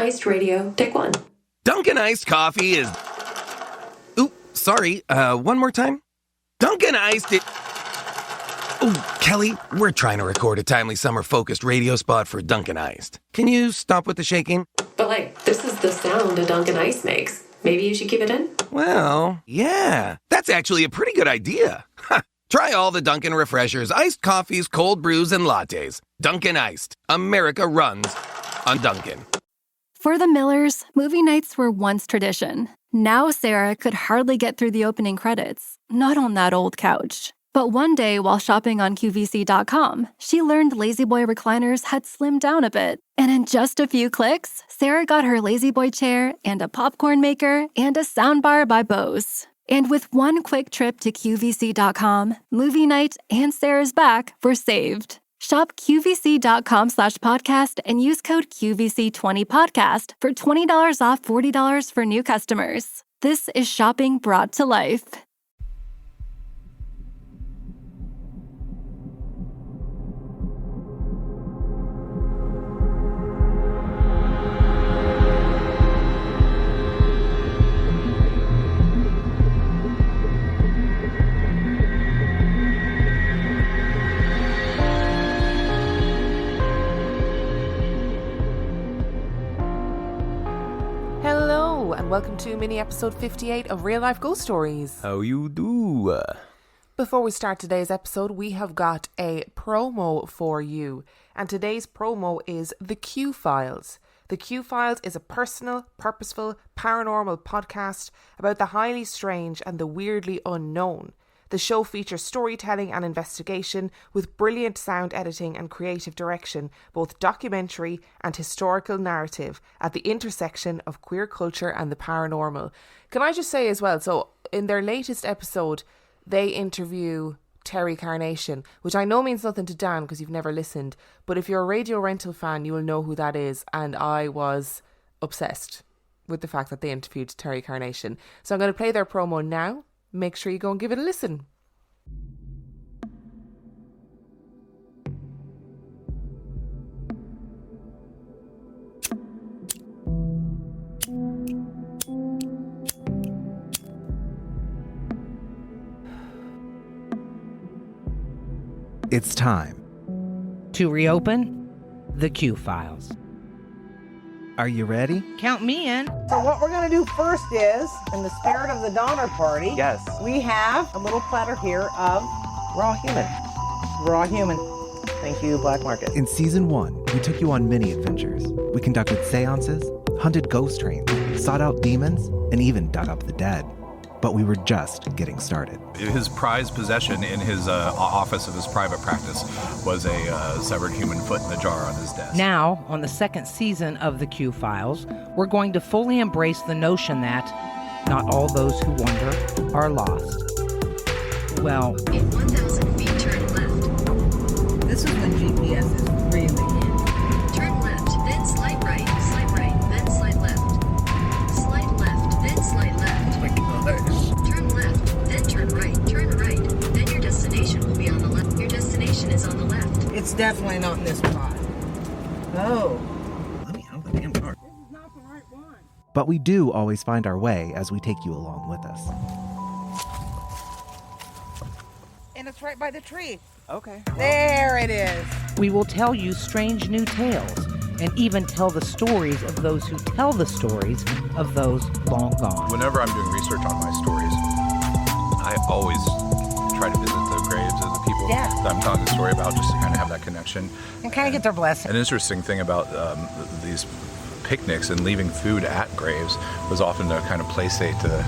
Iced Radio, take 1. Dunkin' Iced Coffee is... Ooh, sorry, one more time? Dunkin' Iced it... Oh, Kelly, we're trying to record a timely summer-focused radio spot for Dunkin' Iced. Can you stop with the shaking? But this is the sound a Dunkin' Ice makes. Maybe you should keep it in? Well, yeah, that's actually a pretty good idea. Try all the Dunkin' Refreshers, iced coffees, cold brews, and lattes. Dunkin' Iced. America runs on Dunkin'. For the Millers, movie nights were once tradition. Now Sarah could hardly get through the opening credits, not on that old couch. But one day, while shopping on QVC.com, she learned La-Z-Boy recliners had slimmed down a bit. And in just a few clicks, Sarah got her La-Z-Boy chair and a popcorn maker and a soundbar by Bose. And with one quick trip to QVC.com, movie night and Sarah's back were saved. Shop QVC.com/podcast and use code QVC20podcast for $20 off $40 for new customers. This is shopping brought to life. And welcome to mini episode 58 of Real Life Ghost Stories. How you do? Before we start today's episode, we have got a promo for you. And today's promo is The Q-Files. The Q-Files is a personal, purposeful, paranormal podcast about the highly strange and the weirdly unknown. The show features storytelling and investigation with brilliant sound editing and creative direction, both documentary and historical narrative at the intersection of queer culture and the paranormal. Can I just say as well, so in their latest episode, they interview Terry Carnation, which I know means nothing to Dan because you've never listened, but if you're a Radio Rental fan, you will know who that is, and I was obsessed with the fact that they interviewed Terry Carnation. So I'm going to play their promo now. Make sure you go and give it a listen. It's time to reopen the Q-Files. Are you ready? Count me in. So what we're going to do first is, in the spirit of the Donner Party, Yes. we have a little platter here of raw human. Raw human. Thank you, Black Market. In season 1, we took you on many adventures. We conducted seances, hunted ghost trains, sought out demons, and even dug up the dead. But we were just getting started. His prized possession in his office of his private practice was a severed human foot in a jar on his desk. Now, on the second season of the Q-Files, we're going to fully embrace the notion that not all those who wander are lost. Well, in 1,000 feet, turn left. This is when GPS is really in. Turn left, then slide right, then slide left. Slide left, then slide left. Oh my gosh. Turn left, then turn right. Then your destination will be on the left. Your destination is on the left. It's definitely not in this spot. Oh. Let me out the damn car. This is not the right one. But we do always find our way as we take you along with us. And it's right by the tree. Okay. There it is. we will tell you strange new tales and even tell the stories of those who tell the stories of those long gone. Whenever I'm doing research on my stories, I always try to visit the graves of the people that I'm telling the story about, just to kind of have that connection. And kind of get their blessing. An interesting thing about these picnics and leaving food at graves was often to kind of placate the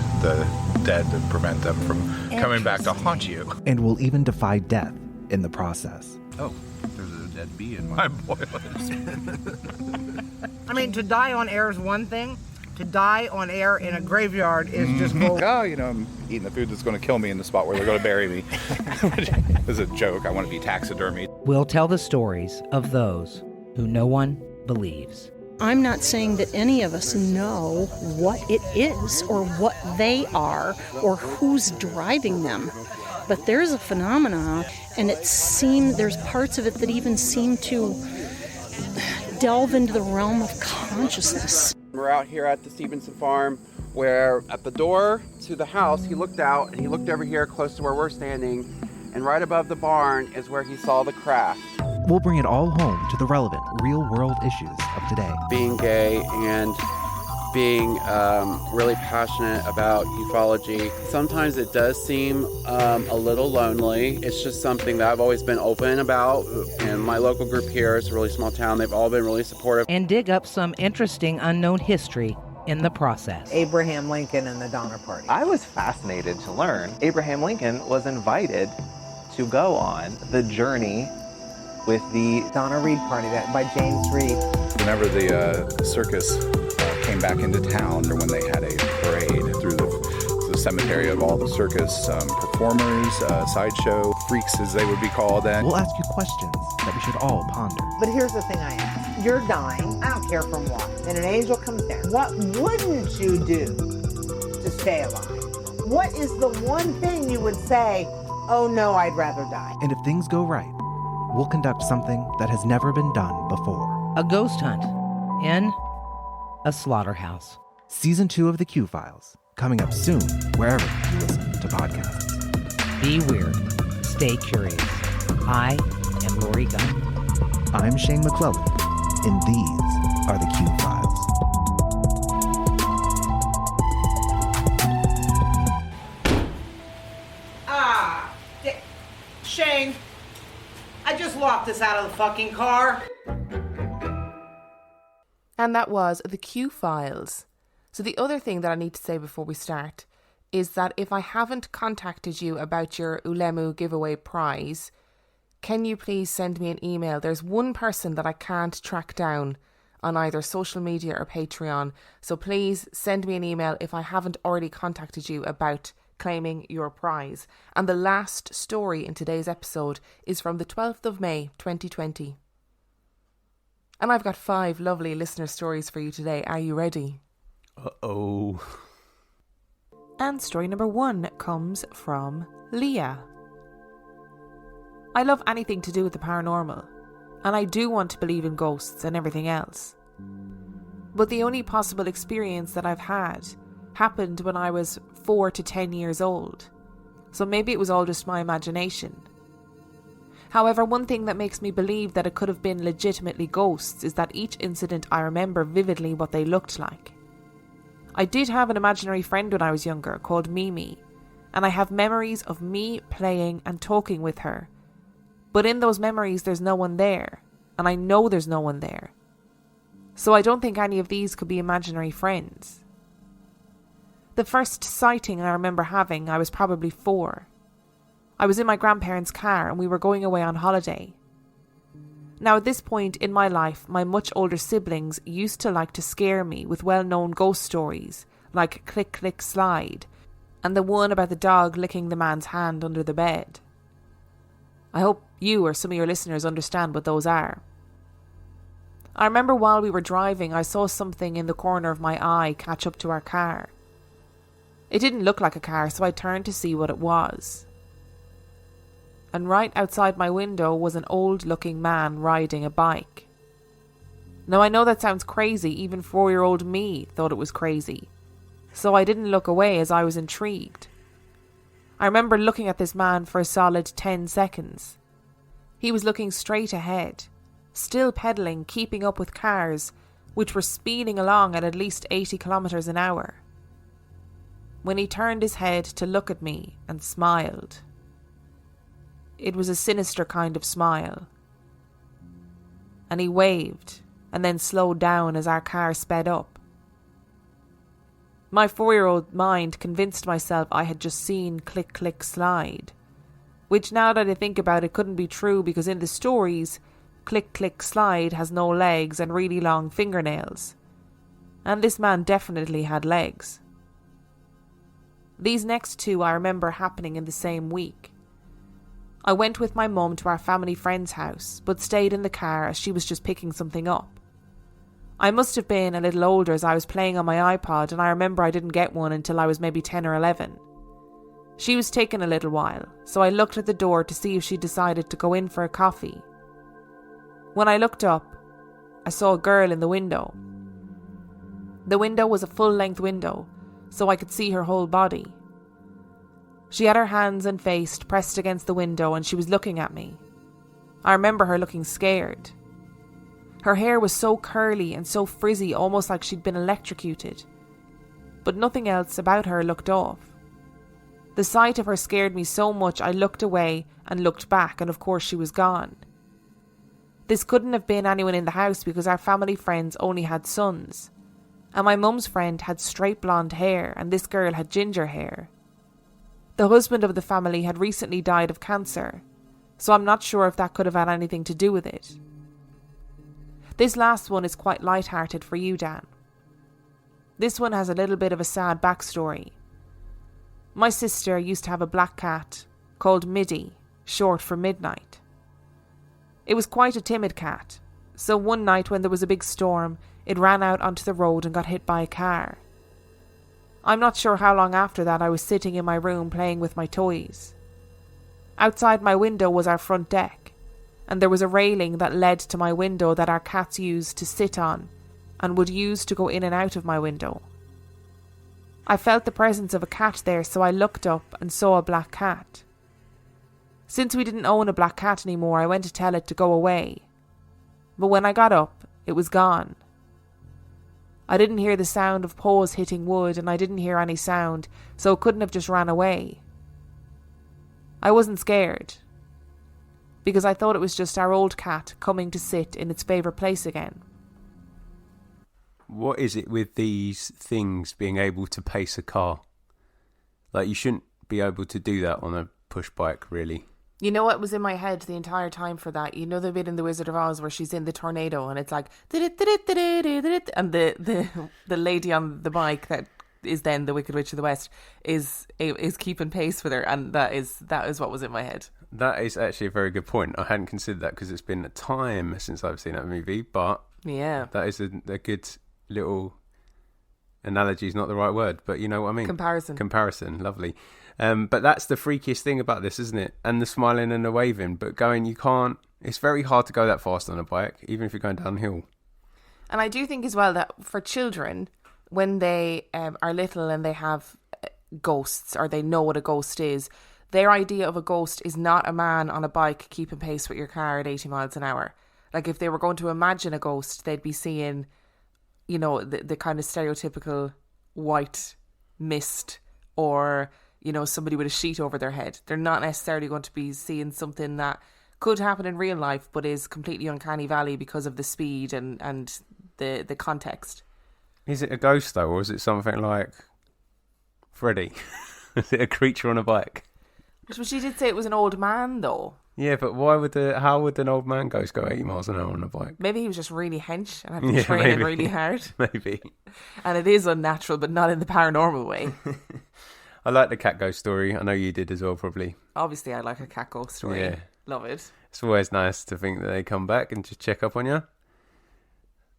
dead to prevent them from coming back to haunt you. And will even defy death in the process. Oh, there's a dead bee in my boilers. I mean, to die on air is one thing. To die on air in a graveyard is just gold. Oh, I'm eating the food that's going to kill me in the spot where they're going to bury me. It's a joke. I want to be taxidermied. We'll tell the stories of those who no one believes. I'm not saying that any of us know what it is or what they are or who's driving them. But there's a phenomenon, and there's parts of it that even seem to delve into the realm of consciousness. We're out here at the Stevenson farm where at the door to the house, he looked out and he looked over here close to where we're standing, and right above the barn is where he saw the craft. We'll bring it all home to the relevant, real-world issues of today. Being gay and being really passionate about ufology, sometimes it does seem a little lonely. It's just something that I've always been open about, and my local group here is a really small town. They've all been really supportive. And dig up some interesting unknown history in the process. Abraham Lincoln and the Donner Party. I was fascinated to learn Abraham Lincoln was invited to go on the journey with the Donna Reed Party by James Reed. Whenever the circus came back into town, or when they had a parade through the cemetery of all the circus performers, sideshow freaks as they would be called, and we'll ask you questions that we should all ponder. But here's the thing I ask. You're dying, I don't care from what, and an angel comes down. What wouldn't you do to stay alive? What is the one thing you would say, oh no, I'd rather die? And if things go right, we'll conduct something that has never been done before. A ghost hunt in a slaughterhouse. Season 2 of The Q-Files, coming up soon wherever you listen to podcasts. Be weird. Stay curious. I am Lori Gunn. I'm Shane McClellan, and these are The Q-Files. Shane, I just locked this out of the fucking car. And that was the Q-Files. So the other thing that I need to say before we start is that if I haven't contacted you about your Ulemu giveaway prize, can you please send me an email? There's one person that I can't track down on either social media or Patreon. So please send me an email if I haven't already contacted you about claiming your prize. And the last story in today's episode is from the 12th of May 2020. And I've got 5 lovely listener stories for you today. Are you ready? Uh-oh. And story number 1 comes from Leah. I love anything to do with the paranormal, and I do want to believe in ghosts and everything else. But the only possible experience that I've had happened when I was 4 to 10 years old, so maybe it was all just my imagination. However, one thing that makes me believe that it could have been legitimately ghosts is that each incident I remember vividly what they looked like. I did have an imaginary friend when I was younger called Mimi, and I have memories of me playing and talking with her. But in those memories there's no one there, and I know there's no one there. So I don't think any of these could be imaginary friends. The first sighting I remember having, I was probably 4. I was in my grandparents' car and we were going away on holiday. Now at this point in my life, my much older siblings used to like to scare me with well-known ghost stories like Click Click Slide and the one about the dog licking the man's hand under the bed. I hope you or some of your listeners understand what those are. I remember while we were driving, I saw something in the corner of my eye catch up to our car. It didn't look like a car, so I turned to see what it was. And right outside my window was an old-looking man riding a bike. Now I know that sounds crazy, even 4-year-old me thought it was crazy. So I didn't look away as I was intrigued. I remember looking at this man for a solid 10 seconds. He was looking straight ahead, still pedalling, keeping up with cars, which were speeding along at least 80 kilometers an hour. When he turned his head to look at me and smiled. It was a sinister kind of smile. And he waved and then slowed down as our car sped up. My 4-year-old mind convinced myself I had just seen Click Click Slide, which now that I think about it couldn't be true because in the stories, Click Click Slide has no legs and really long fingernails. And this man definitely had legs. These next 2 I remember happening in the same week. I went with my mum to our family friend's house, but stayed in the car as she was just picking something up. I must have been a little older as I was playing on my iPod, and I remember I didn't get one until I was maybe 10 or 11. She was taking a little while, so I looked at the door to see if she decided to go in for a coffee. When I looked up, I saw a girl in the window. The window was a full-length window, so I could see her whole body. She had her hands and face pressed against the window and she was looking at me. I remember her looking scared. Her hair was so curly and so frizzy, almost like she'd been electrocuted. But nothing else about her looked off. The sight of her scared me so much I looked away and looked back, and of course she was gone. This couldn't have been anyone in the house because our family friends only had sons. And my mum's friend had straight blonde hair and this girl had ginger hair. The husband of the family had recently died of cancer, so I'm not sure if that could have had anything to do with it. This last one is quite light-hearted for you, Dan. This one has a little bit of a sad backstory. My sister used to have a black cat called Middy, short for Midnight. It was quite a timid cat, so one night when there was a big storm, it ran out onto the road and got hit by a car. I'm not sure how long after that I was sitting in my room playing with my toys. Outside my window was our front deck, and there was a railing that led to my window that our cats used to sit on and would use to go in and out of my window. I felt the presence of a cat there, so I looked up and saw a black cat. Since we didn't own a black cat anymore, I went to tell it to go away. But when I got up, it was gone. I didn't hear the sound of paws hitting wood and I didn't hear any sound, so it couldn't have just ran away. I wasn't scared, because I thought it was just our old cat coming to sit in its favourite place again. What is it with these things being able to pace a car? Like, you shouldn't be able to do that on a push bike, really. You know what was in my head the entire time for that? You know the bit in The Wizard of Oz where she's in the tornado and it's like, and the lady on the bike that is then the Wicked Witch of the West is keeping pace with her, and that is what was in my head. That is actually a very good point. I hadn't considered that because it's been a time since I've seen that movie, but yeah, that is a good little analogy. Is not the right word, but you know what I mean. Comparison, lovely. But that's the freakiest thing about this, isn't it? And the smiling and the waving, but you can't. It's very hard to go that fast on a bike, even if you're going downhill. And I do think as well that for children, when they are little and they have ghosts or they know what a ghost is, their idea of a ghost is not a man on a bike keeping pace with your car at 80 miles an hour. Like, if they were going to imagine a ghost, they'd be seeing, you know, the kind of stereotypical white mist, or, you know, somebody with a sheet over their head. They're not necessarily going to be seeing something that could happen in real life but is completely uncanny valley because of the speed and the context. Is it a ghost though, or is it something like Freddy? Is it a creature on a bike? But she did say it was an old man though. Yeah, but how would an old man ghost go 80 miles an hour on a bike? Maybe he was just really hench and had been training really hard. Maybe. And it is unnatural, but not in the paranormal way. I like the cat ghost story. I know you did as well, probably. Obviously, I like a cat ghost story. Yeah. Love it. It's always nice to think that they come back and just check up on you.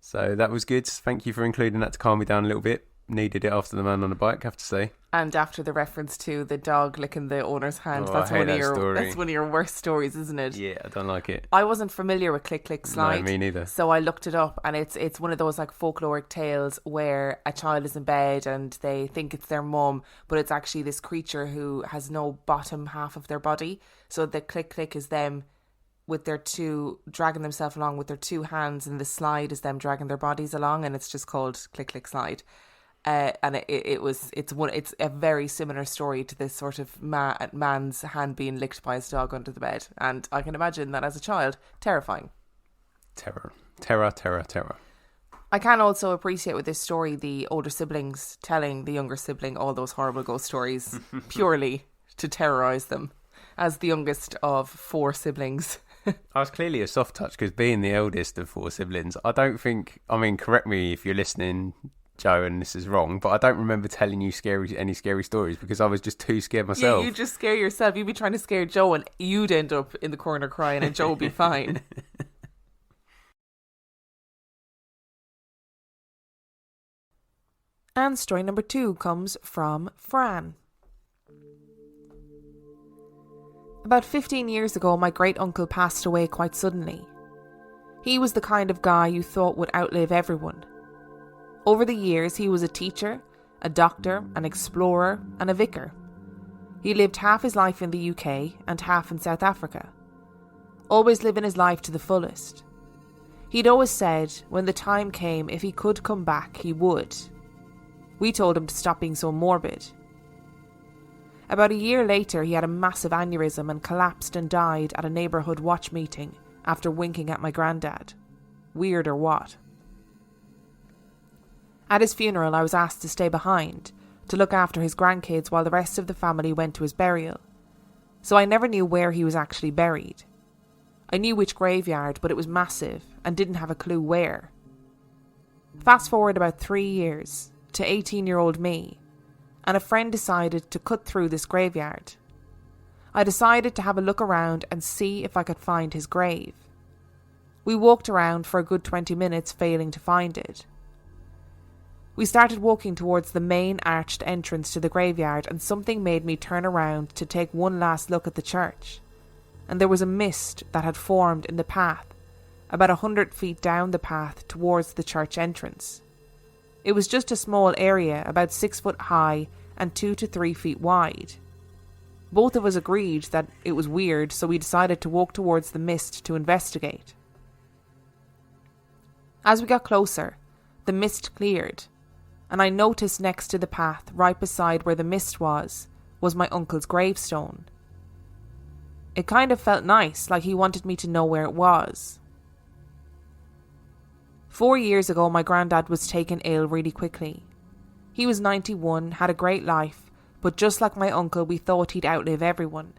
So that was good. Thank you for including that to calm me down a little bit. Needed it after the man on the bike, I have to say. And after the reference to the dog licking the owner's hand. Oh, that's I hate that one story. of your worst stories, isn't it? Yeah, I don't like it. I wasn't familiar with Click Click Slide. No, me neither. So I looked it up, and it's one of those like folkloric tales where a child is in bed and they think it's their mum, but it's actually this creature who has no bottom half of their body. So the Click Click is them with their dragging themselves along with their two hands, and the slide is them dragging their bodies along, and it's just called Click Click Slide. And it's a very similar story to this sort of man's hand being licked by his dog under the bed, and I can imagine that as a child, terrifying. Terror. I can also appreciate with this story the older siblings telling the younger sibling all those horrible ghost stories purely to terrorise them, as the youngest of 4 siblings. I was clearly a soft touch because being the eldest of 4 siblings, I don't think, I mean, correct me if you're listening, Joe, and this is wrong, but I don't remember telling you any scary stories because I was just too scared myself. You just scare yourself. You'd be trying to scare Joe and you'd end up in the corner crying and Joe would be fine. And story number 2 comes from Fran. About 15 years ago, my great uncle passed away quite suddenly. He was the kind of guy you thought would outlive everyone. Over the years, he was a teacher, a doctor, an explorer, and a vicar. He lived half his life in the UK and half in South Africa, always living his life to the fullest. He'd always said when the time came, if he could come back, he would. We told him to stop being so morbid. About a year later, he had a massive aneurysm and collapsed and died at a neighbourhood watch meeting after winking at my granddad. Weird or what? At his funeral, I was asked to stay behind to look after his grandkids while the rest of the family went to his burial. So I never knew where he was actually buried. I knew which graveyard, but it was massive and didn't have a clue where. Fast forward about 3 years to 18-year-old me, and a friend decided to cut through this graveyard. I decided to have a look around and see if I could find his grave. We walked around for a good 20 minutes, failing to find it. We started walking towards the main arched entrance to the graveyard, and something made me turn around to take one last look at the church. And there was a mist that had formed in the path, about 100 feet down the path towards the church entrance. It was just a small area, about 6 foot high and 2 to 3 feet wide. Both of us agreed that it was weird, so we decided to walk towards the mist to investigate. As we got closer, the mist cleared, and I noticed next to the path, right beside where the mist was my uncle's gravestone. It kind of felt nice, like he wanted me to know where it was. 4 years ago, my granddad was taken ill really quickly. He was 91, had a great life, but just like my uncle, we thought he'd outlive everyone.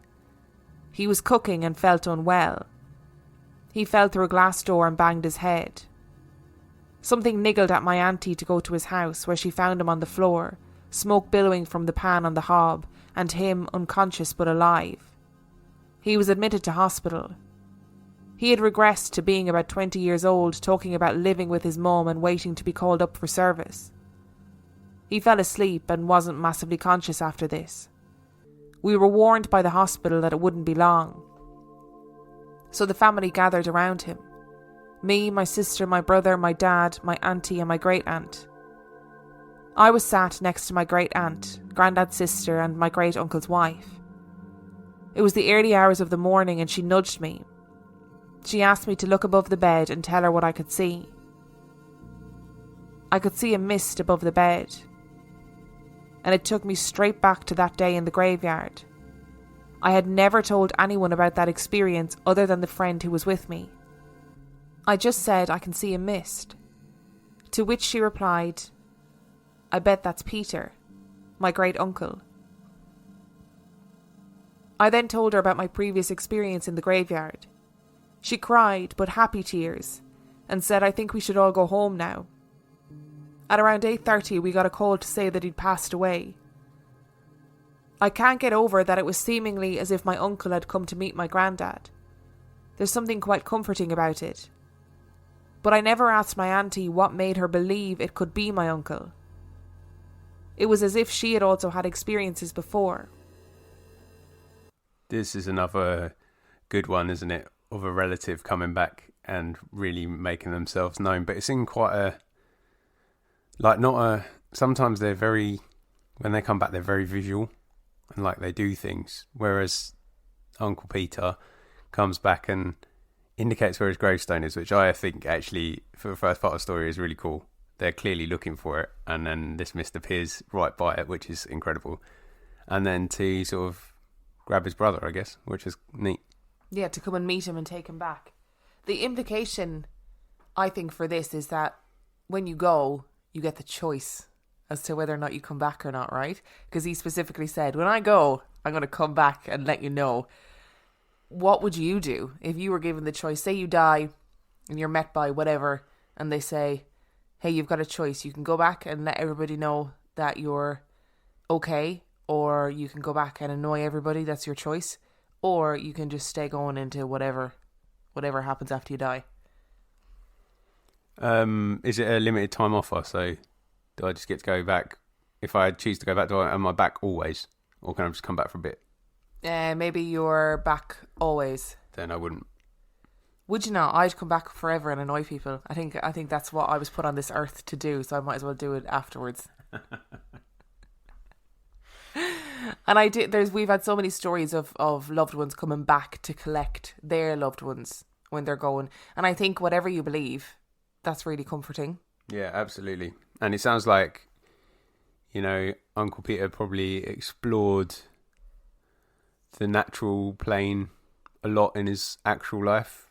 He was cooking and felt unwell. He fell through a glass door and banged his head. Something niggled at my auntie to go to his house, where she found him on the floor, smoke billowing from the pan on the hob, and him unconscious but alive. He was admitted to hospital. He had regressed to being about 20 years old, talking about living with his mum and waiting to be called up for service. He fell asleep and wasn't massively conscious after this. We were warned by the hospital that it wouldn't be long. So the family gathered around him. Me, my sister, my brother, my dad, my auntie and my great-aunt. I was sat next to my great-aunt, granddad's sister and my great-uncle's wife. It was the early hours of the morning and she nudged me. She asked me to look above the bed and tell her what I could see. I could see a mist above the bed. And it took me straight back to that day in the graveyard. I had never told anyone about that experience other than the friend who was with me. I just said I can see a mist. To which she replied, "I bet that's Peter, my great-uncle." I then told her about my previous experience in the graveyard. She cried, but happy tears, and said I think we should all go home now. At around 8:30 we got a call to say that he'd passed away. I can't get over that it was seemingly as if my uncle had come to meet my granddad. There's something quite comforting about it. But I never asked my auntie what made her believe it could be my uncle. It was as if she had also had experiences before. This is another good one, isn't it? Of a relative coming back and really making themselves known. But it's in quite a... Sometimes they're very... When they come back, they're very visual. And they do things. Whereas Uncle Peter comes back and indicates where his gravestone is, which I think actually, for the first part of the story, is really cool. They're clearly looking for it, and then this mist appears right by it, which is incredible. And then to sort of grab his brother, I guess, which is neat. Yeah, to come and meet him and take him back. The implication, I think, for this is that when you go, you get the choice as to whether or not you come back or not, right? Because he specifically said, when I go, I'm going to come back and let you know. What would you do if you were given the choice? Say you die and you're met by whatever, and they say, hey, you've got a choice. You can go back and let everybody know that you're okay, or you can go back and annoy everybody. That's your choice. Or you can just stay going into whatever happens after you die. Is it a limited time offer? So do I just get to go back? If I choose to go back, am I back always? Or can I just come back for a bit? Maybe you're back always. Then I wouldn't. Would you not? I'd come back forever and annoy people. I think that's what I was put on this earth to do, so I might as well do it afterwards. And we've had so many stories of loved ones coming back to collect their loved ones when they're going. And I think whatever you believe, that's really comforting. Yeah, absolutely. And it sounds like, you know, Uncle Peter probably explored the natural plane a lot in his actual life.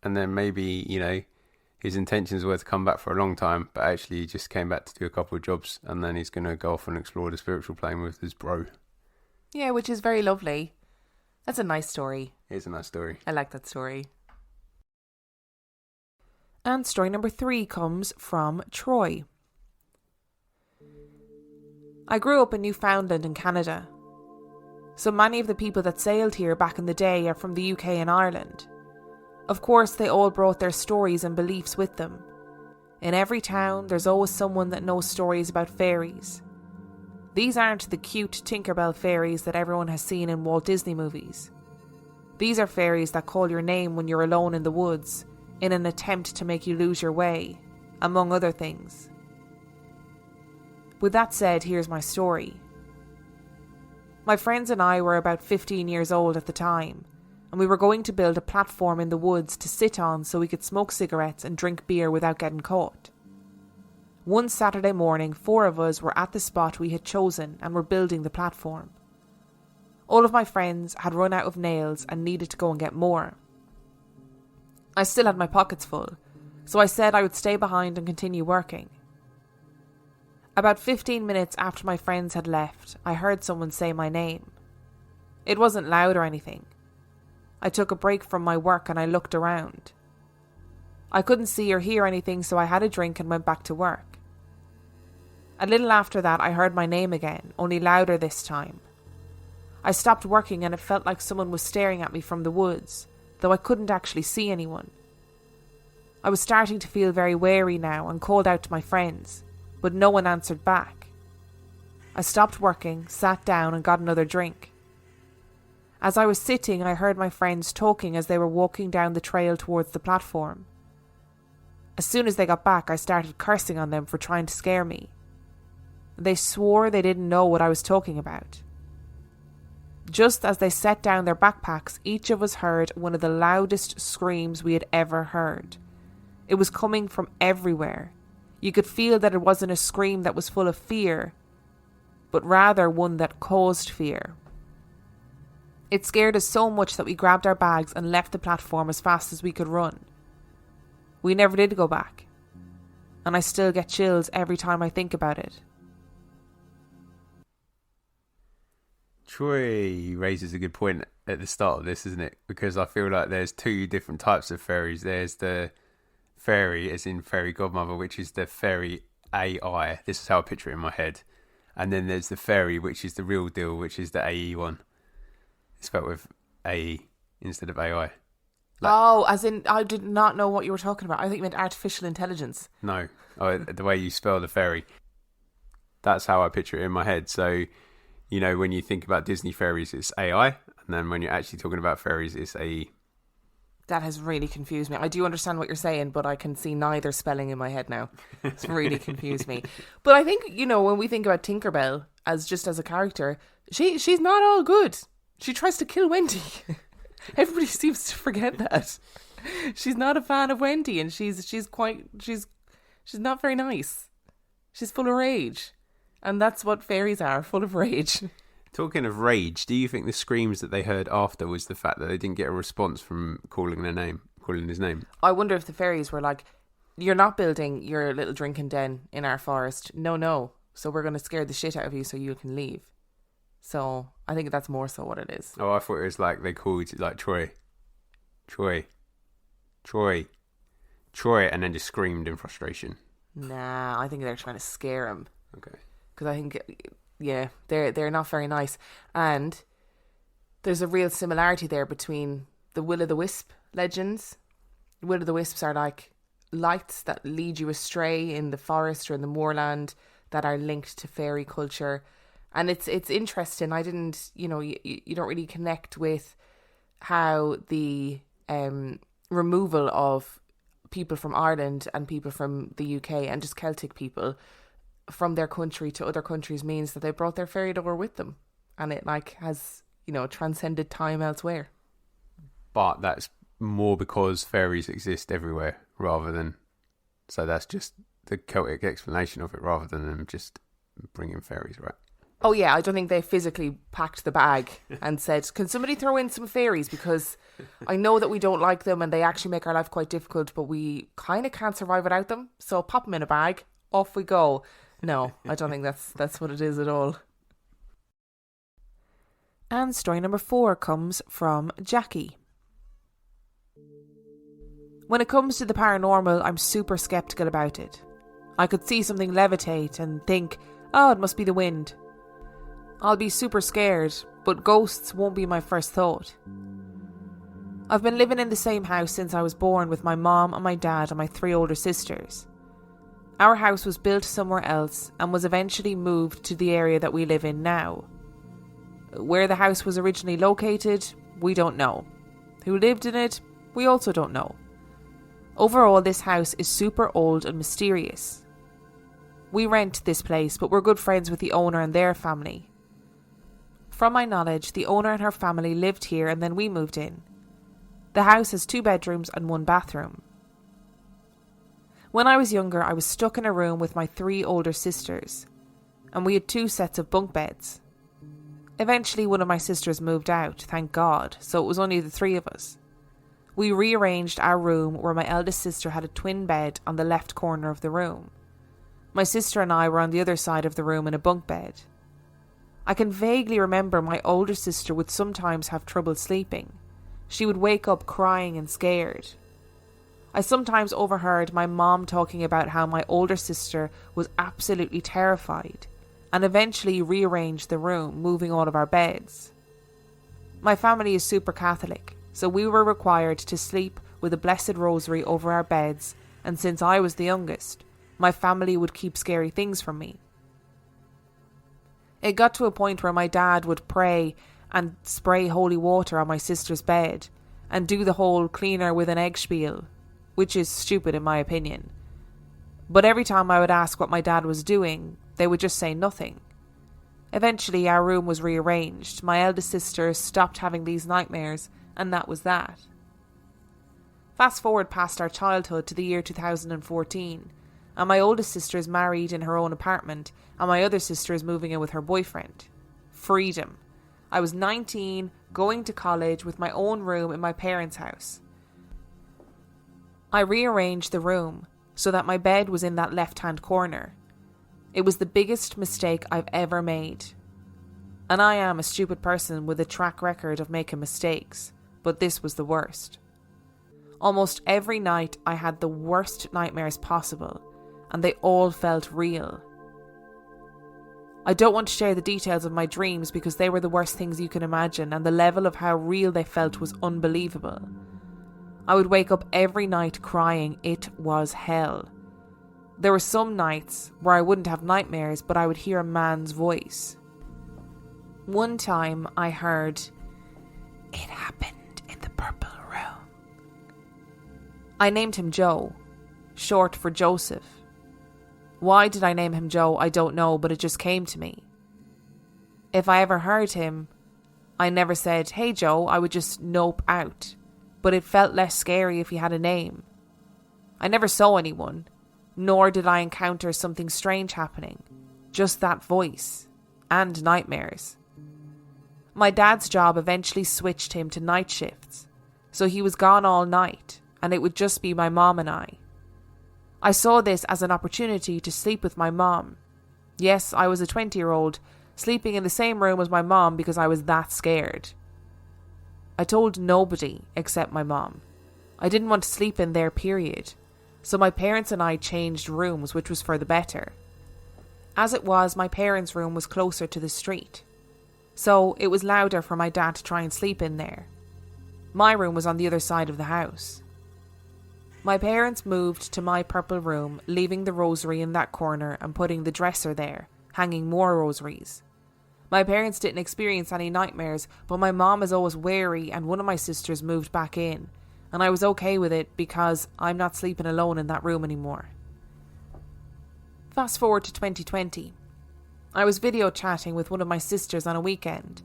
And then maybe, you know, his intentions were to come back for a long time, but actually he just came back to do a couple of jobs, and then he's going to go off and explore the spiritual plane with his bro. Yeah, which is very lovely. That's a nice story. It is a nice story. I like that story. And story number 3 comes from Troy. I grew up in Newfoundland in Canada. So many of the people that sailed here back in the day are from the UK and Ireland. Of course, they all brought their stories and beliefs with them. In every town, there's always someone that knows stories about fairies. These aren't the cute Tinkerbell fairies that everyone has seen in Walt Disney movies. These are fairies that call your name when you're alone in the woods, in an attempt to make you lose your way, among other things. With that said, here's my story. My friends and I were about 15 years old at the time, and we were going to build a platform in the woods to sit on so we could smoke cigarettes and drink beer without getting caught. One Saturday morning, 4 of us were at the spot we had chosen and were building the platform. All of my friends had run out of nails and needed to go and get more. I still had my pockets full, so I said I would stay behind and continue working. About 15 minutes after my friends had left, I heard someone say my name. It wasn't loud or anything. I took a break from my work and I looked around. I couldn't see or hear anything, so I had a drink and went back to work. A little after that, I heard my name again, only louder this time. I stopped working and it felt like someone was staring at me from the woods, though I couldn't actually see anyone. I was starting to feel very wary now and called out to my friends, but no one answered back. I stopped working, sat down and got another drink. As I was sitting, I heard my friends talking as they were walking down the trail towards the platform. As soon as they got back, I started cursing on them for trying to scare me. They swore they didn't know what I was talking about. Just as they set down their backpacks, each of us heard one of the loudest screams we had ever heard. It was coming from everywhere. You could feel that it wasn't a scream that was full of fear, but rather one that caused fear. It scared us so much that we grabbed our bags and left the platform as fast as we could run. We never did go back, and I still get chills every time I think about it. Troy raises a good point at the start of this, isn't it? Because I feel like there's 2 different types of fairies. There's the fairy, as in fairy godmother, which is the fairy AI. This is how I picture it in my head. And then there's the fairy, which is the real deal, which is the AE one. It's spelled with AE instead of AI. As in, I did not know what you were talking about. I think you meant artificial intelligence. No, the way you spell the fairy. That's how I picture it in my head. So, you know, when you think about Disney fairies, it's AI. And then when you're actually talking about fairies, it's AE. That has really confused me. I do understand what you're saying, but I can see neither spelling in my head now. It's really confused me. But I think, you know, when we think about Tinkerbell as a character, she's not all good. She tries to kill Wendy. Everybody seems to forget that. She's not a fan of Wendy, and she's not very nice. She's full of rage. And that's what fairies are, full of rage. Talking of rage, do you think the screams that they heard after was the fact that they didn't get a response from calling his name? I wonder if the fairies were like, you're not building your little drinking den in our forest. No. So we're going to scare the shit out of you so you can leave. So I think that's more so what it is. Oh, I thought it was like they called like Troy, and then just screamed in frustration. Nah, I think they're trying to scare him. Okay. Because I think, yeah, they're not very nice. And there's a real similarity there between the Will-o'-the-Wisp legends. Will-o'-the-Wisps are like lights that lead you astray in the forest or in the moorland that are linked to fairy culture. And it's interesting. I didn't, you don't really connect with how the removal of people from Ireland and people from the UK and just Celtic people from their country to other countries means that they brought their fairy door with them, and it like has, you know, transcended time elsewhere. But that's more because fairies exist everywhere rather than, so that's just the Celtic explanation of it rather than them just bringing fairies, right? Oh yeah, I don't think they physically packed the bag and said, can somebody throw in some fairies, because I know that we don't like them and they actually make our life quite difficult, but we kind of can't survive without them, so pop them in a bag, off we go. No, I don't think that's what it is at all. And story number 4 comes from Jackie. When it comes to the paranormal, I'm super skeptical about it. I could see something levitate and think, oh, it must be the wind. I'll be super scared, but ghosts won't be my first thought. I've been living in the same house since I was born with my mom and my dad and my 3 older sisters. Our house was built somewhere else and was eventually moved to the area that we live in now. Where the house was originally located, we don't know. Who lived in it, we also don't know. Overall, this house is super old and mysterious. We rent this place, but we're good friends with the owner and their family. From my knowledge, the owner and her family lived here and then we moved in. The house has 2 bedrooms and 1 bathroom. When I was younger, I was stuck in a room with my 3 older sisters, and we had 2 sets of bunk beds. Eventually, one of my sisters moved out, thank God, so it was only the 3 of us. We rearranged our room where my eldest sister had a twin bed on the left corner of the room. My sister and I were on the other side of the room in a bunk bed. I can vaguely remember my older sister would sometimes have trouble sleeping. She would wake up crying and scared. I sometimes overheard my mom talking about how my older sister was absolutely terrified and eventually rearranged the room, moving all of our beds. My family is super Catholic, so we were required to sleep with a blessed rosary over our beds, and since I was the youngest, my family would keep scary things from me. It got to a point where my dad would pray and spray holy water on my sister's bed and do the whole clean her with an egg spiel, which is stupid in my opinion. But every time I would ask what my dad was doing, they would just say nothing. Eventually our room was rearranged, my eldest sister stopped having these nightmares, and that was that. Fast forward past our childhood to the year 2014, and my oldest sister is married in her own apartment, and my other sister is moving in with her boyfriend. Freedom. I was 19, going to college with my own room in my parents' house. I rearranged the room so that my bed was in that left-hand corner. It was the biggest mistake I've ever made. And I am a stupid person with a track record of making mistakes, but this was the worst. Almost every night I had the worst nightmares possible, and they all felt real. I don't want to share the details of my dreams because they were the worst things you can imagine, and the level of how real they felt was unbelievable. I would wake up every night crying it was hell. There were some nights where I wouldn't have nightmares, but I would hear a man's voice. One time I heard, "It happened in the purple room." I named him Joe, short for Joseph. Why did I name him Joe? I don't know, but it just came to me. If I ever heard him, I never said, "Hey Joe," I would just nope out. But it felt less scary if he had a name. I never saw anyone, nor did I encounter something strange happening. Just that voice, and nightmares. My dad's job eventually switched him to night shifts, so he was gone all night, and it would just be my mom and I. I saw this as an opportunity to sleep with my mom. Yes, I was a 20-year-old, sleeping in the same room as my mom because I was that scared. I told nobody except my mom. I didn't want to sleep in there, period. So my parents and I changed rooms, which was for the better. As it was, my parents' room was closer to the street, so it was louder for my dad to try and sleep in there. My room was on the other side of the house. My parents moved to my purple room, leaving the rosary in that corner and putting the dresser there, hanging more rosaries. My parents didn't experience any nightmares, but my mom is always wary, and one of my sisters moved back in, and I was okay with it because I'm not sleeping alone in that room anymore. Fast forward to 2020. I was video chatting with one of my sisters on a weekend,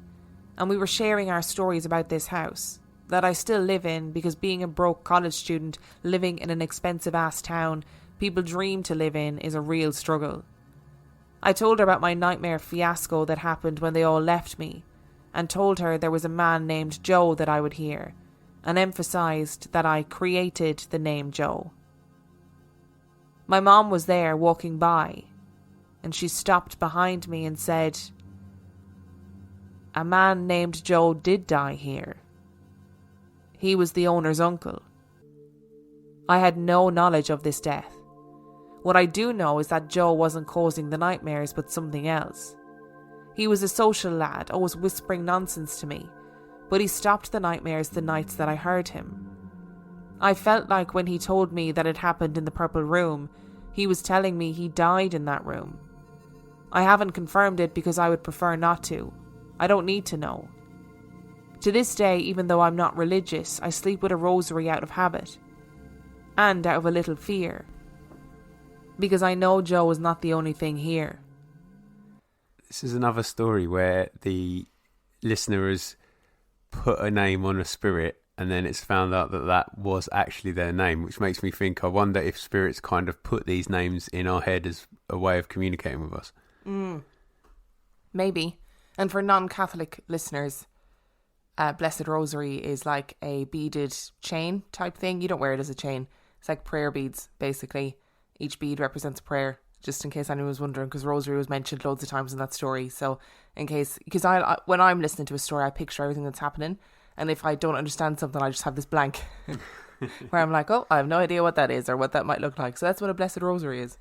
and we were sharing our stories about this house that I still live in, because being a broke college student living in an expensive ass town people dream to live in is a real struggle. I told her about my nightmare fiasco that happened when they all left me, and told her there was a man named Joe that I would hear, and emphasised that I created the name Joe. My mom was there walking by, and she stopped behind me and said, "A man named Joe did die here. He was the owner's uncle." I had no knowledge of this death. What I do know is that Joe wasn't causing the nightmares, but something else. He was a social lad, always whispering nonsense to me, but he stopped the nightmares the nights that I heard him. I felt like when he told me that it happened in the Purple Room, he was telling me he died in that room. I haven't confirmed it because I would prefer not to. I don't need to know. To this day, even though I'm not religious, I sleep with a rosary out of habit. And out of a little fear. Because I know Joe is not the only thing here. This is another story where the listener has put a name on a spirit, and then it's found out that that was actually their name, which makes me think, I wonder if spirits kind of put these names in our head as a way of communicating with us. Maybe. And for non-Catholic listeners, Blessed Rosary is like a beaded chain type thing. You don't wear it as a chain. It's like prayer beads, basically. Each bead represents a prayer, just in case anyone was wondering, because Rosary was mentioned loads of times in that story. So in case, because I when I'm listening to a story, I picture everything that's happening. And if I don't understand something, I just have this blank where I'm like, oh, I have no idea what that is or what that might look like. So that's what a Blessed Rosary is.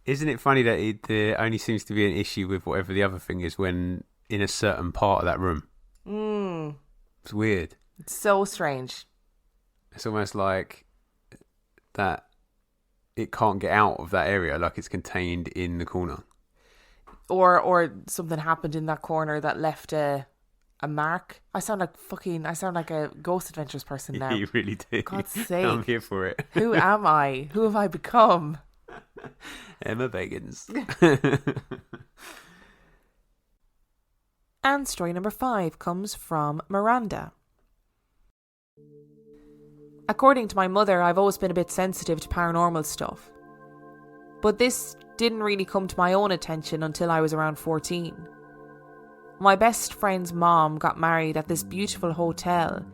Isn't it funny that there only seems to be an issue with whatever the other thing is when in a certain part of that room? It's weird. It's so strange. It's almost like that it can't get out of that area, like it's contained in the corner. Or something happened in that corner that left a mark. I sound like a Ghost Adventures person now. You really do. God's sake. I'm here for it. Who am I? Who have I become? Emma Bagans. And story number 5 comes from Miranda. According to my mother, I've always been a bit sensitive to paranormal stuff. But this didn't really come to my own attention until I was around 14. My best friend's mom got married at this beautiful hotel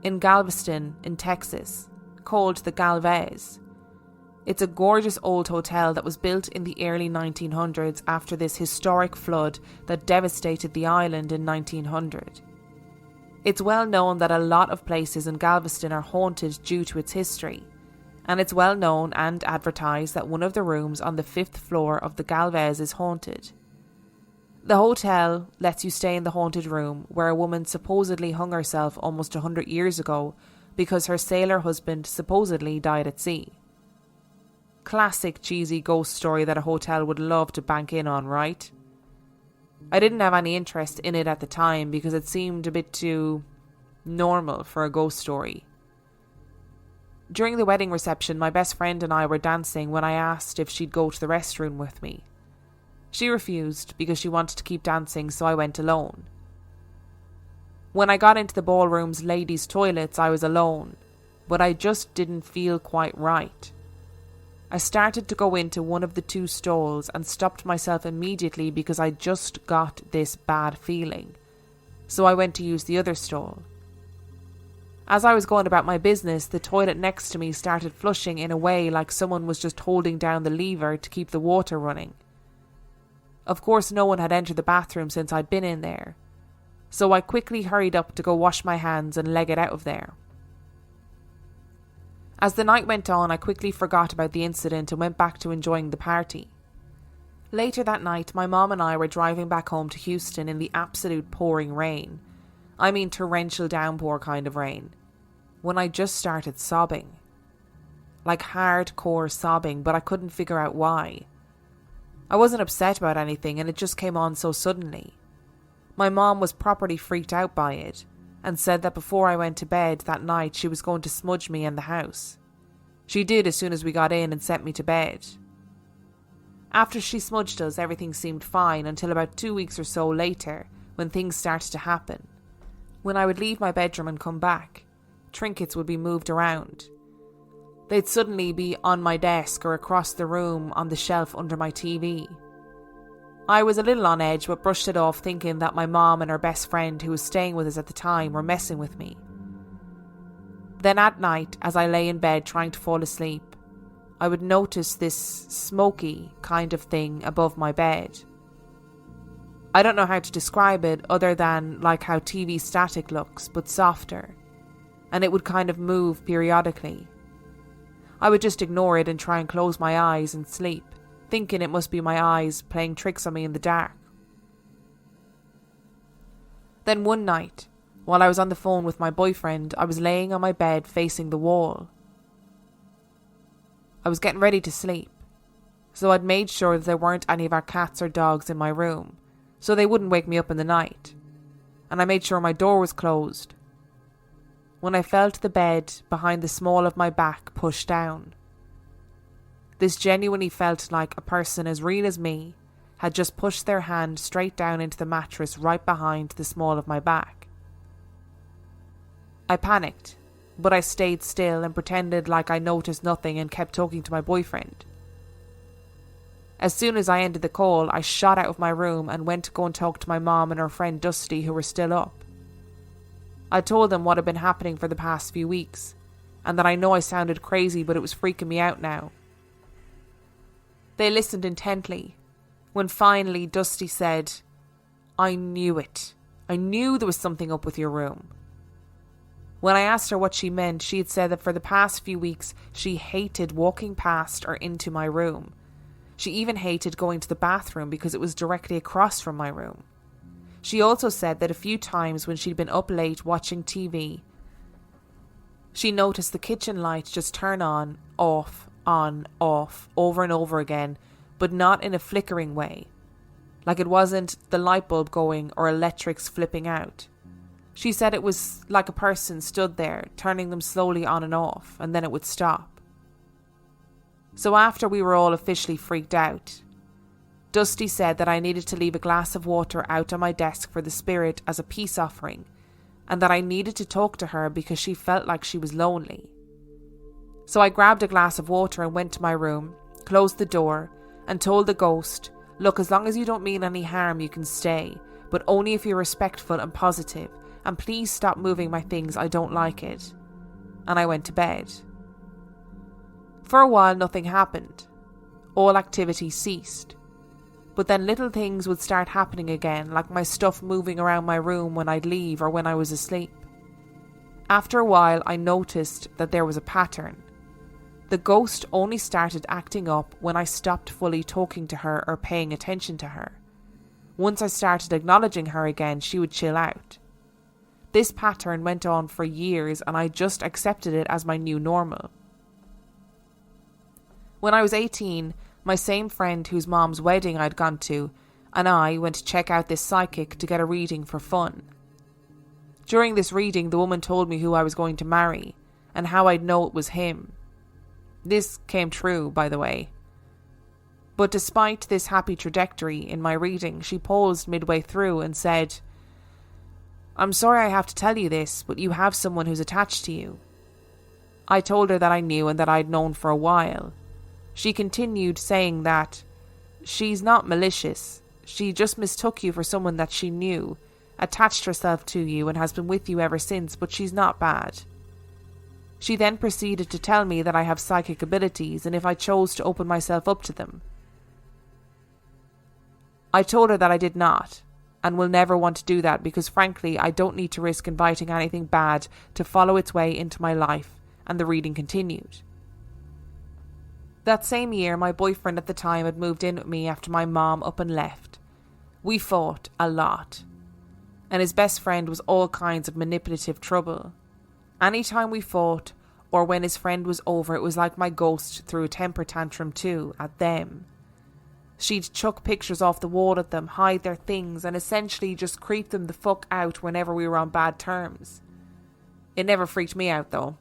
in Galveston, in Texas, called the Galvez. It's a gorgeous old hotel that was built in the early 1900s after this historic flood that devastated the island in 1900. It's well known that a lot of places in Galveston are haunted due to its history, and it's well known and advertised that one of the rooms on the 5th floor of the Galvez is haunted. The hotel lets you stay in the haunted room where a woman supposedly hung herself almost 100 years ago because her sailor husband supposedly died at sea. Classic cheesy ghost story that a hotel would love to bank in on, right? I didn't have any interest in it at the time because it seemed a bit too normal for a ghost story. During the wedding reception, my best friend and I were dancing when I asked if she'd go to the restroom with me. She refused because she wanted to keep dancing, so I went alone. When I got into the ballroom's ladies' toilets, I was alone, but I just didn't feel quite right. I started to go into one of the 2 stalls and stopped myself immediately because I just got this bad feeling. So I went to use the other stall. As I was going about my business, the toilet next to me started flushing in a way like someone was just holding down the lever to keep the water running. Of course, no one had entered the bathroom since I'd been in there, so I quickly hurried up to go wash my hands and leg it out of there. As the night went on, I quickly forgot about the incident and went back to enjoying the party. Later that night, my mom and I were driving back home to Houston in the absolute pouring rain. I mean torrential downpour kind of rain. When I just started sobbing. Like hardcore sobbing, but I couldn't figure out why. I wasn't upset about anything and it just came on so suddenly. My mom was properly freaked out by it, and said that before I went to bed that night she was going to smudge me in the house. She did as soon as we got in and sent me to bed. After she smudged us, everything seemed fine until about 2 weeks or so later, when things started to happen. When I would leave my bedroom and come back, trinkets would be moved around. They'd suddenly be on my desk or across the room on the shelf under my TV. I was a little on edge but brushed it off, thinking that my mom and her best friend who was staying with us at the time were messing with me. Then at night, as I lay in bed trying to fall asleep, I would notice this smoky kind of thing above my bed. I don't know how to describe it other than like how TV static looks, but softer, and it would kind of move periodically. I would just ignore it and try and close my eyes and sleep, thinking it must be my eyes playing tricks on me in the dark. Then one night, while I was on the phone with my boyfriend, I was laying on my bed facing the wall. I was getting ready to sleep, so I'd made sure that there weren't any of our cats or dogs in my room, so they wouldn't wake me up in the night, and I made sure my door was closed. When I felt the bed behind the small of my back push down, this genuinely felt like a person as real as me had just pushed their hand straight down into the mattress right behind the small of my back. I panicked, but I stayed still and pretended like I noticed nothing and kept talking to my boyfriend. As soon as I ended the call, I shot out of my room and went to go and talk to my mom and her friend Dusty, who were still up. I told them what had been happening for the past few weeks, and that I know I sounded crazy, but it was freaking me out now. They listened intently, when finally Dusty said, "I knew it. I knew there was something up with your room." When I asked her what she meant, she had said that for the past few weeks she hated walking past or into my room. She even hated going to the bathroom because it was directly across from my room. She also said that a few times when she'd been up late watching TV, she noticed the kitchen lights just turn on, off, over and over again, but not in a flickering way. Like it wasn't the light bulb going or electrics flipping out. She said it was like a person stood there, turning them slowly on and off, and then it would stop. So after we were all officially freaked out, Dusty said that I needed to leave a glass of water out on my desk for the spirit as a peace offering, and that I needed to talk to her because she felt like she was lonely. So I grabbed a glass of water and went to my room, closed the door, and told the ghost, "Look, as long as you don't mean any harm, you can stay, but only if you're respectful and positive, and please stop moving my things, I don't like it." And I went to bed. For a while nothing happened. All activity ceased. But then little things would start happening again, like my stuff moving around my room when I'd leave or when I was asleep. After a while I noticed that there was a pattern. The ghost only started acting up when I stopped fully talking to her or paying attention to her. Once I started acknowledging her again, she would chill out. This pattern went on for years and I just accepted it as my new normal. When I was 18, my same friend whose mom's wedding I'd gone to and I went to check out this psychic to get a reading for fun. During this reading, the woman told me who I was going to marry and how I'd know it was him. This came true, by the way. But despite this happy trajectory in my reading, she paused midway through and said, "I'm sorry I have to tell you this, but you have someone who's attached to you." I told her that I knew and that I'd known for a while. She continued saying that she's not malicious. She just mistook you for someone that she knew, attached herself to you and has been with you ever since, but she's not bad. She then proceeded to tell me that I have psychic abilities and if I chose to open myself up to them. I told her that I did not and will never want to do that because frankly I don't need to risk inviting anything bad to follow its way into my life, and the reading continued. That same year my boyfriend at the time had moved in with me after my mom up and left. We fought a lot, and his best friend was all kinds of manipulative trouble. Anytime we fought, or when his friend was over, it was like my ghost threw a temper tantrum too, at them. She'd chuck pictures off the wall at them, hide their things, and essentially just creep them the fuck out whenever we were on bad terms. It never freaked me out though.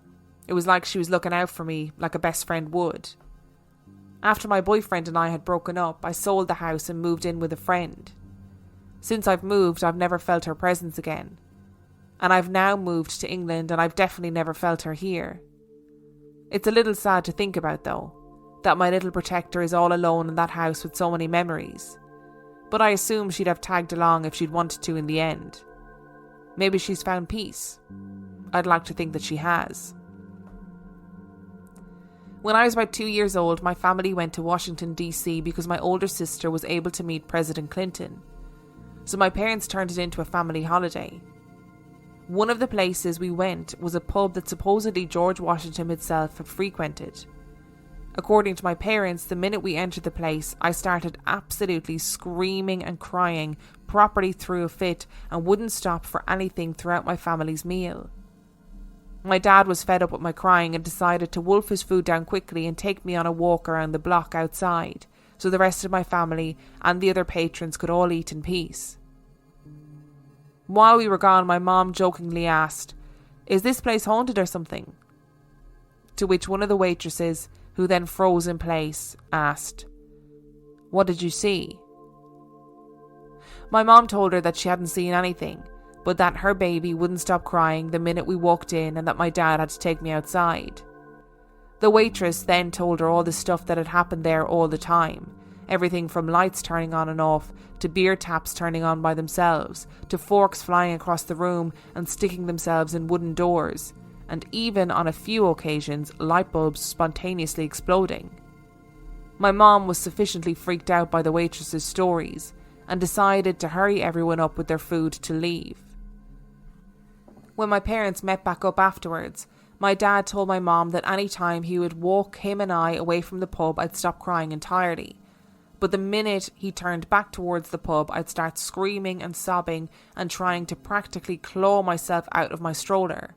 It was like she was looking out for me like a best friend would. After my boyfriend and I had broken up, I sold the house and moved in with a friend. Since I've moved, I've never felt her presence again. And I've now moved to England and I've definitely never felt her here. It's a little sad to think about though, that my little protector is all alone in that house with so many memories. But I assume she'd have tagged along if she'd wanted to in the end. Maybe she's found peace. I'd like to think that she has. When I was about 2 years old, my family went to Washington, D.C. because my older sister was able to meet President Clinton. So my parents turned it into a family holiday. One of the places we went was a pub that supposedly George Washington himself had frequented. According to my parents, the minute we entered the place, I started absolutely screaming and crying, properly threw a fit, and wouldn't stop for anything throughout my family's meal. My dad was fed up with my crying and decided to wolf his food down quickly and take me on a walk around the block outside, so the rest of my family and the other patrons could all eat in peace. While we were gone, my mom jokingly asked, "Is this place haunted or something?" To which one of the waitresses, who then froze in place, asked, "What did you see?" My mom told her that she hadn't seen anything, but that her baby wouldn't stop crying the minute we walked in and that my dad had to take me outside. The waitress then told her all the stuff that had happened there all the time, everything from lights turning on and off, to beer taps turning on by themselves, to forks flying across the room and sticking themselves in wooden doors, and even on a few occasions light bulbs spontaneously exploding. My mom was sufficiently freaked out by the waitress's stories and decided to hurry everyone up with their food to leave. When my parents met back up afterwards, my dad told my mom that any time he would walk him and I away from the pub, I'd stop crying entirely. But the minute he turned back towards the pub, I'd start screaming and sobbing and trying to practically claw myself out of my stroller.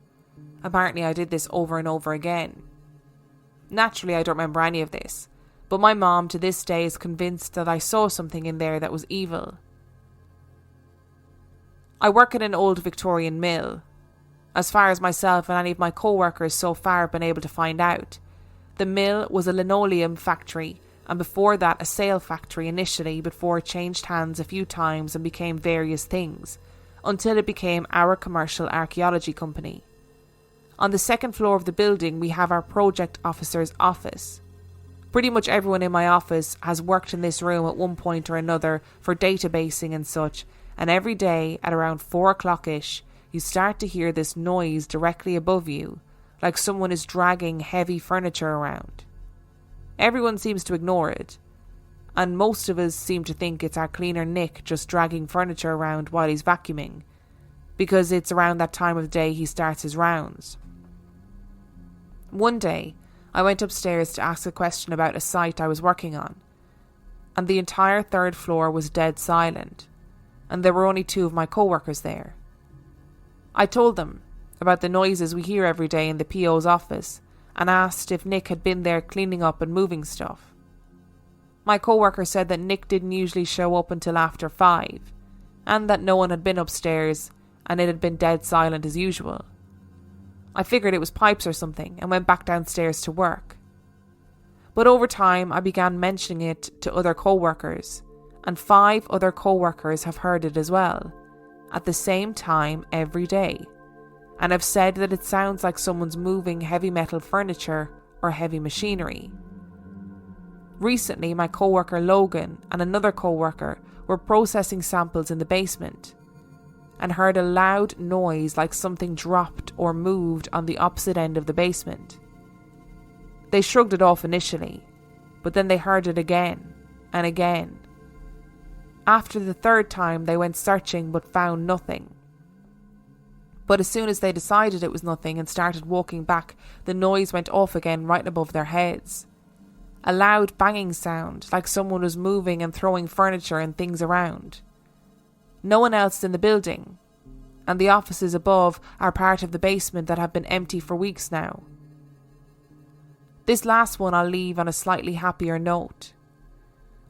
Apparently I did this over and over again. Naturally, I don't remember any of this, but my mom to this day is convinced that I saw something in there that was evil. I work at an old Victorian mill. As far as myself and any of my co-workers so far have been able to find out, the mill was a linoleum factory, and before that a sail factory initially, before it changed hands a few times and became various things, until it became our commercial archaeology company. On the second floor of the building we have our project officer's office. Pretty much everyone in my office has worked in this room at one point or another for databasing and such, and every day at around 4 o'clock-ish you start to hear this noise directly above you, like someone is dragging heavy furniture around. Everyone seems to ignore it, and most of us seem to think it's our cleaner Nick just dragging furniture around while he's vacuuming, because it's around that time of day he starts his rounds. One day, I went upstairs to ask a question about a site I was working on, and the entire third floor was dead silent, and there were only 2 of my co-workers there. I told them about the noises we hear every day in the PO's office and asked if Nick had been there cleaning up and moving stuff. My co-worker said that Nick didn't usually show up until after 5 and that no one had been upstairs and it had been dead silent as usual. I figured it was pipes or something and went back downstairs to work. But over time I began mentioning it to other co-workers, and 5 other co-workers have heard it as well, at the same time every day, and have said that it sounds like someone's moving heavy metal furniture or heavy machinery. Recently, my co-worker Logan and another co-worker were processing samples in the basement and heard a loud noise like something dropped or moved on the opposite end of the basement. They shrugged it off initially, but then they heard it again and again. After the 3rd time, they went searching but found nothing. But as soon as they decided it was nothing and started walking back, the noise went off again right above their heads. A loud banging sound, like someone was moving and throwing furniture and things around. No one else in the building, and the offices above are part of the basement that have been empty for weeks now. This last one I'll leave on a slightly happier note.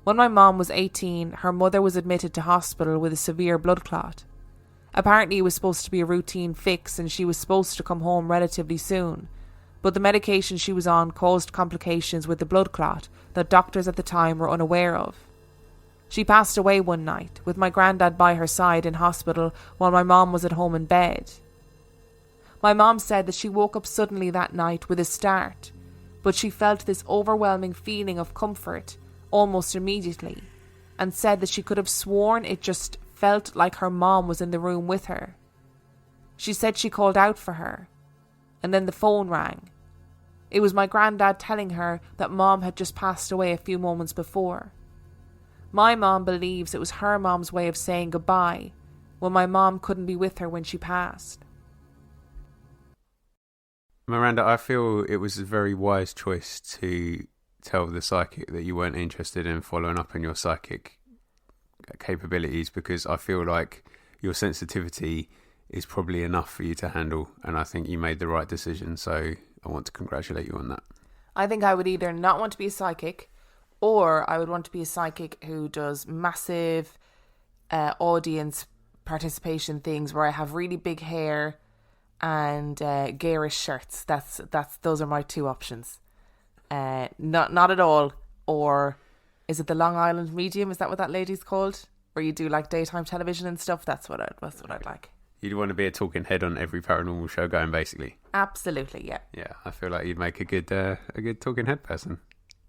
When my mom was 18, her mother was admitted to hospital with a severe blood clot. Apparently it was supposed to be a routine fix and she was supposed to come home relatively soon, but the medication she was on caused complications with the blood clot that doctors at the time were unaware of. She passed away one night, with my granddad by her side in hospital while my mom was at home in bed. My mom said that she woke up suddenly that night with a start, but she felt this overwhelming feeling of comfort almost immediately, and said that she could have sworn it just felt like her mom was in the room with her. She said she called out for her, and then the phone rang. It was my granddad telling her that mom had just passed away a few moments before. My mom believes it was her mom's way of saying goodbye when my mom couldn't be with her when she passed. Miranda, I feel it was a very wise choice to tell the psychic that you weren't interested in following up on your psychic capabilities, because I feel like your sensitivity is probably enough for you to handle, and I think you made the right decision, so I want to congratulate you on that. I think I would either not want to be a psychic, or I would want to be a psychic who does massive audience participation things where I have really big hair and garish shirts. Those are my two options. Not at all. Or is it the Long Island Medium? Is that what that lady's called? Where you do like daytime television and stuff? That's what I'd like. You'd want to be a talking head on every paranormal show going, basically. Absolutely, yeah. Yeah, I feel like you'd make a good talking head person.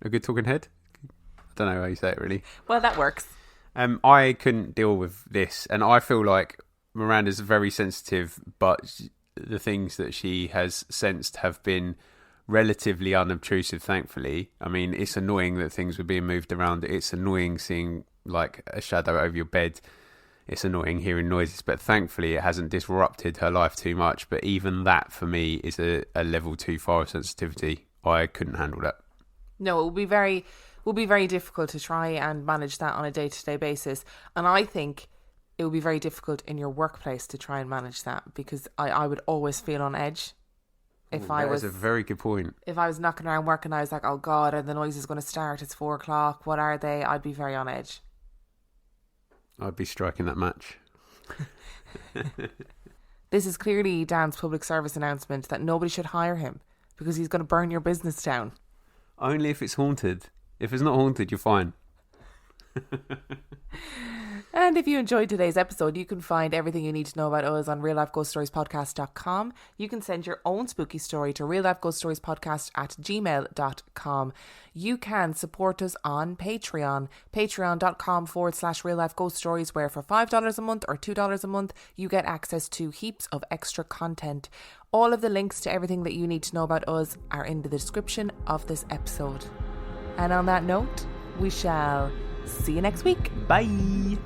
A good talking head? I don't know how you say it, really. Well, that works. I couldn't deal with this, and I feel like Miranda's very sensitive, but the things that she has sensed have been relatively unobtrusive, thankfully. I mean, it's annoying that things were being moved around. It's annoying seeing like a shadow over your bed. It's annoying hearing noises, but thankfully it hasn't disrupted her life too much. But even that for me is a level too far of sensitivity. I couldn't handle that. No, it will be very difficult to try and manage that on a day-to-day basis. And I think it would be very difficult in your workplace to try and manage that, because I would always feel on edge. That is a very good point. If I was knocking around work and I was like, oh God, are the noises going to start? It's 4:00. What are they? I'd be very on edge. I'd be striking that match. This is clearly Dan's public service announcement that nobody should hire him because he's going to burn your business down. Only if it's haunted. If it's not haunted, you're fine. And if you enjoyed today's episode, you can find everything you need to know about us on reallifeghoststoriespodcast.com. You can send your own spooky story to reallifeghoststoriespodcast@gmail.com. You can support us on Patreon, patreon.com/reallifeghoststories, where for $5 a month or $2 a month, you get access to heaps of extra content. All of the links to everything that you need to know about us are in the description of this episode. And on that note, we shall see you next week. Bye.